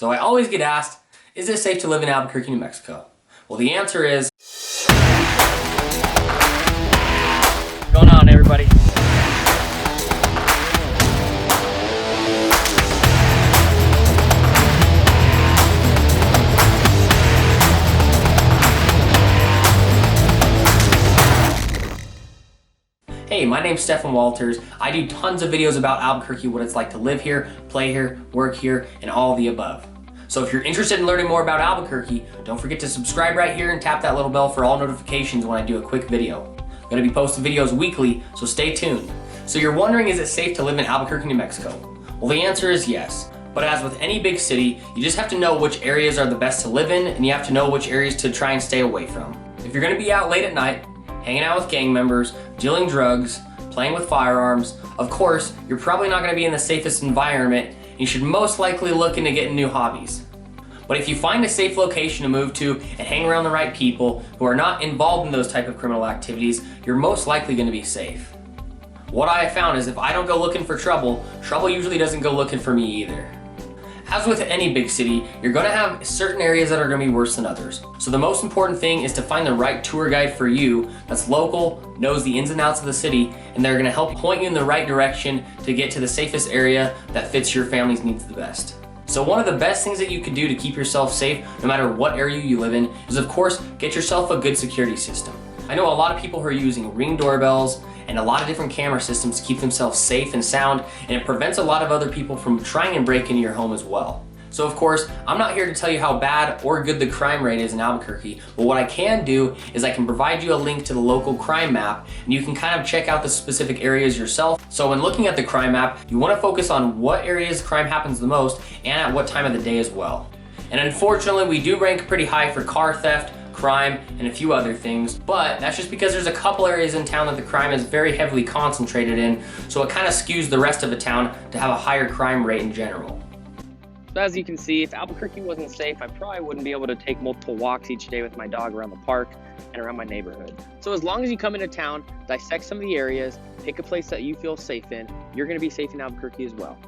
So I always get asked, is it safe to live in Albuquerque, New Mexico? Well, the answer is... What's going on, everybody? Hey, my name's Steffan Walters. I do tons of videos about Albuquerque, what it's like to live here, play here, work here, and all of the above. So if you're interested in learning more about Albuquerque, don't forget to subscribe right here and tap that little bell for all notifications when I do a quick video. I'm going to be posting videos weekly, so stay tuned. So you're wondering, is it safe to live in Albuquerque, New Mexico? Well, the answer is yes. But as with any big city, you just have to know which areas are the best to live in, and you have to know which areas to try and stay away from. If you're going to be out late at night, hanging out with gang members, dealing drugs, playing with firearms, of course, you're probably not going to be in the safest environment, and you should most likely look into getting new hobbies. But if you find a safe location to move to and hang around the right people who are not involved in those type of criminal activities, you're most likely going to be safe. What I have found is if I don't go looking for trouble, trouble usually doesn't go looking for me either. As with any big city, you're going to have certain areas that are going to be worse than others. So the most important thing is to find the right tour guide for you that's local, knows the ins and outs of the city, and they're going to help point you in the right direction to get to the safest area that fits your family's needs the best. So one of the best things that you can do to keep yourself safe, no matter what area you live in, is of course, get yourself a good security system. I know a lot of people who are using Ring doorbells and a lot of different camera systems to keep themselves safe and sound, and it prevents a lot of other people from trying and break into your home as well. So of course, I'm not here to tell you how bad or good the crime rate is in Albuquerque, but what I can do is I can provide you a link to the local crime map, and you can kind of check out the specific areas yourself. So when looking at the crime map, you want to focus on what areas crime happens the most and at what time of the day as well. And unfortunately, we do rank pretty high for car theft, crime, and a few other things, but that's just because there's a couple areas in town that the crime is very heavily concentrated in, so it kind of skews the rest of the town to have a higher crime rate in general. So as you can see, if Albuquerque wasn't safe, I probably wouldn't be able to take multiple walks each day with my dog around the park and around my neighborhood. So as long as you come into town, dissect some of the areas, pick a place that you feel safe in, you're going to be safe in Albuquerque as well.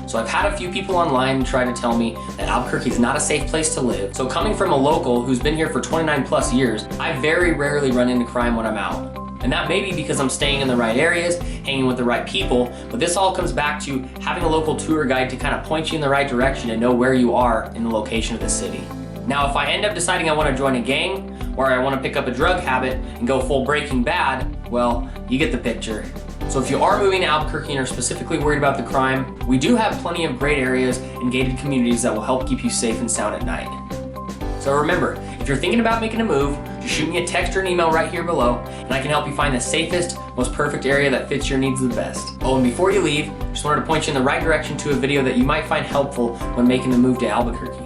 So I've had a few people online try to tell me that Albuquerque is not a safe place to live. So coming from a local who's been here for 29 plus years, I very rarely run into crime when I'm out. And that may be because I'm staying in the right areas, hanging with the right people, but this all comes back to having a local tour guide to kind of point you in the right direction and know where you are in the location of the city. Now, if I end up deciding I want to join a gang, or I want to pick up a drug habit and go full Breaking Bad, well, you get the picture. So if you are moving to Albuquerque and are specifically worried about the crime, we do have plenty of great areas and gated communities that will help keep you safe and sound at night. So remember, if you're thinking about making a move, just shoot me a text or an email right here below, and I can help you find the safest, most perfect area that fits your needs the best. Oh, and before you leave, just wanted to point you in the right direction to a video that you might find helpful when making the move to Albuquerque.